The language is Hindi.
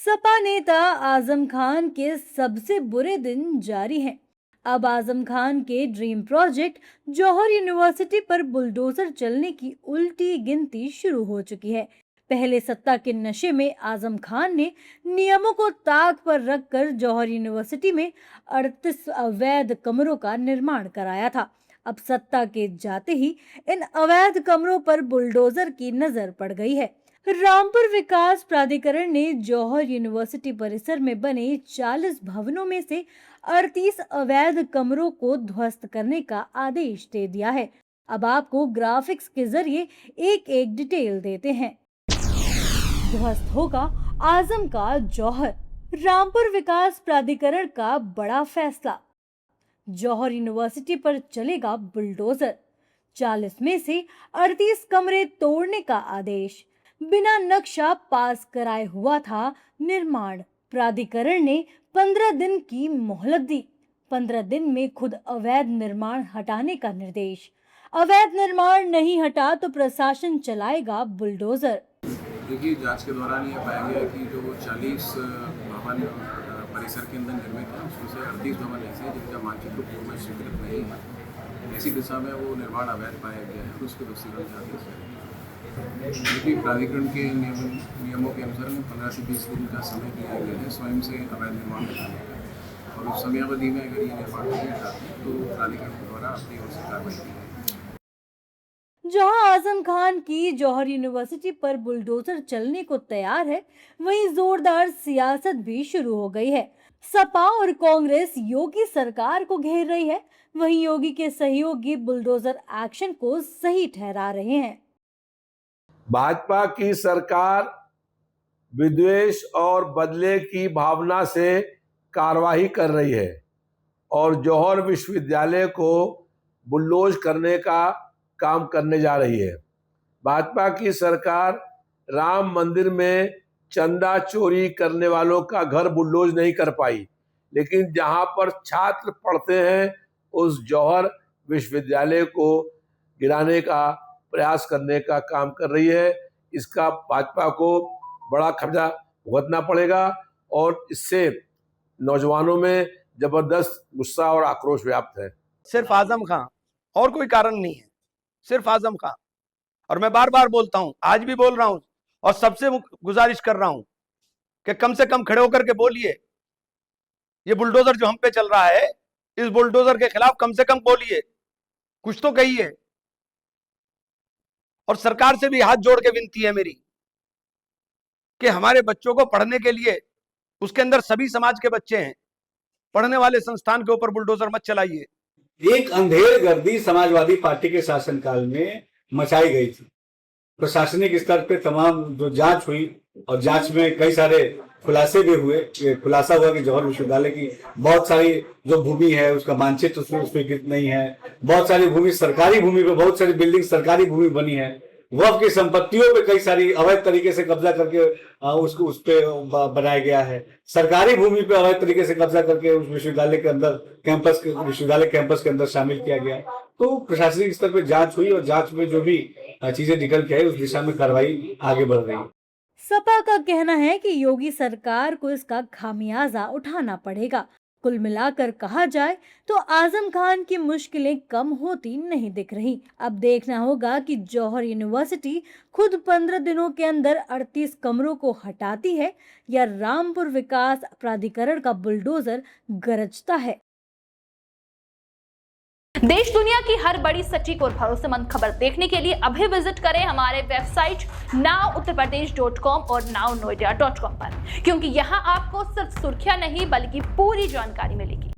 सपा नेता आजम खान के सबसे बुरे दिन जारी हैं। अब आजम खान के ड्रीम प्रोजेक्ट जौहर यूनिवर्सिटी पर बुलडोजर चलने की उल्टी गिनती शुरू हो चुकी है। पहले सत्ता के नशे में आजम खान ने नियमों को ताक पर रखकर जौहर यूनिवर्सिटी में 38 अवैध कमरों का निर्माण कराया था। अब सत्ता के जाते ही इन अवैध कमरों पर बुलडोजर की नजर पड़ गई है। रामपुर विकास प्राधिकरण ने जौहर यूनिवर्सिटी परिसर में बने 40 भवनों में से 38 अवैध कमरों को ध्वस्त करने का आदेश दे दिया है। अब आपको ग्राफिक्स के जरिए एक एक डिटेल देते हैं। ध्वस्त होगा आजम का जौहर। रामपुर विकास प्राधिकरण का बड़ा फैसला। जौहर यूनिवर्सिटी पर चलेगा बुलडोजर। 40 में से 38 कमरे तोड़ने का आदेश। बिना नक्शा पास कराए हुआ था निर्माण। प्राधिकरण ने 15 दिन की मोहलत दी। 15 दिन में खुद अवैध निर्माण हटाने का निर्देश। अवैध निर्माण नहीं हटा तो प्रशासन चलाएगा बुलडोजर। देखिए, जांच के दौरान ये पाया गया कि जो 40 भवन परिसर के अंदर निर्मित है उसमें से 38 भवन ऐसे हैं जिनका मानचित्र पूर्व में स्वीकृत नहीं है। ऐसी दिशा में वो निर्माण अवैध पाया गया है और उसके दूसरी आदेश है। देखिए, प्राधिकरण के नियमों के अनुसार 15 से 20 दिन का समय दिया गया है स्वयं से अवैध निर्माण हटाने का, और उस समयावधि में अगर ये निर्माण नहीं हटाते तो प्राधिकरण के द्वारा अपनी ओर से कार्रवाई की जाएगी। जहां आजम खान की जौहर यूनिवर्सिटी पर बुलडोजर चलने को तैयार है, वहीं जोरदार सियासत भी शुरू हो गई है। सपा और कांग्रेस योगी सरकार को घेर रही है, वहीं योगी के सहयोगी बुलडोजर एक्शन को सही ठहरा रहे हैं। भाजपा की सरकार विद्वेष और बदले की भावना से कार्रवाई कर रही है और जौहर विश्वविद्यालय को बुलडोज करने का काम करने जा रही है। भाजपा की सरकार राम मंदिर में चंदा चोरी करने वालों का घर बुलडोज नहीं कर पाई, लेकिन जहां पर छात्र पढ़ते हैं उस जौहर विश्वविद्यालय को गिराने का प्रयास करने का काम कर रही है। इसका भाजपा को बड़ा खर्चा भुगतना पड़ेगा और इससे नौजवानों में जबरदस्त गुस्सा और आक्रोश व्याप्त है। सिर्फ आजम खान और कोई कारण नहीं है, सिर्फ आजम खान। और मैं बार बार बोलता हूं, आज भी बोल रहा हूं और सबसे गुजारिश कर रहा हूं कि कम से कम खड़े होकर के बोलिए। ये बुलडोजर जो हम पे चल रहा है, इस बुलडोजर के खिलाफ कम से कम बोलिए, कुछ तो कहिए। और सरकार से भी हाथ जोड़ के विनती है मेरी कि हमारे बच्चों को पढ़ने के लिए, उसके अंदर सभी समाज के बच्चे हैं, पढ़ने वाले संस्थान के ऊपर बुलडोजर मत चलाइए। एक अंधेर गर्दी समाजवादी पार्टी के शासनकाल में मचाई गई थी। प्रशासनिक स्तर पे तमाम जो जांच हुई और जांच में कई सारे खुलासे भी हुए। खुलासा हुआ कि जौहर विश्वविद्यालय की बहुत सारी जो भूमि है उसका मानचित्र उसमें स्वीकृत नहीं है। बहुत सारी भूमि सरकारी भूमि पे, बहुत सारी बिल्डिंग सरकारी भूमि बनी है। वक्फ की संपत्तियों पे कई सारी अवैध तरीके से कब्जा करके उसको उस पे बनाया गया है। सरकारी भूमि पे अवैध तरीके से कब्जा करके उस विश्वविद्यालय के अंदर विश्वविद्यालय कैंपस के अंदर शामिल किया गया। तो प्रशासनिक स्तर पे जांच हुई और जांच में जो भी चीजें निकल के आई उस दिशा में कार्रवाई आगे बढ़ रही है। सपा का कहना है कि योगी सरकार को इसका खामियाजा उठाना पड़ेगा। कुल मिलाकर कहा जाए तो आजम खान की मुश्किलें कम होती नहीं दिख रही। अब देखना होगा कि जौहर यूनिवर्सिटी खुद 15 दिनों के अंदर 38 कमरों को हटाती है या रामपुर विकास प्राधिकरण का बुलडोजर गरजता है। देश दुनिया की हर बड़ी सटीक और भरोसेमंद खबर देखने के लिए अभी विजिट करें हमारे वेबसाइट nowuttarpradesh.com और nownoida.com पर, क्योंकि यहाँ आपको सिर्फ सुर्खियां नहीं बल्कि पूरी जानकारी मिलेगी।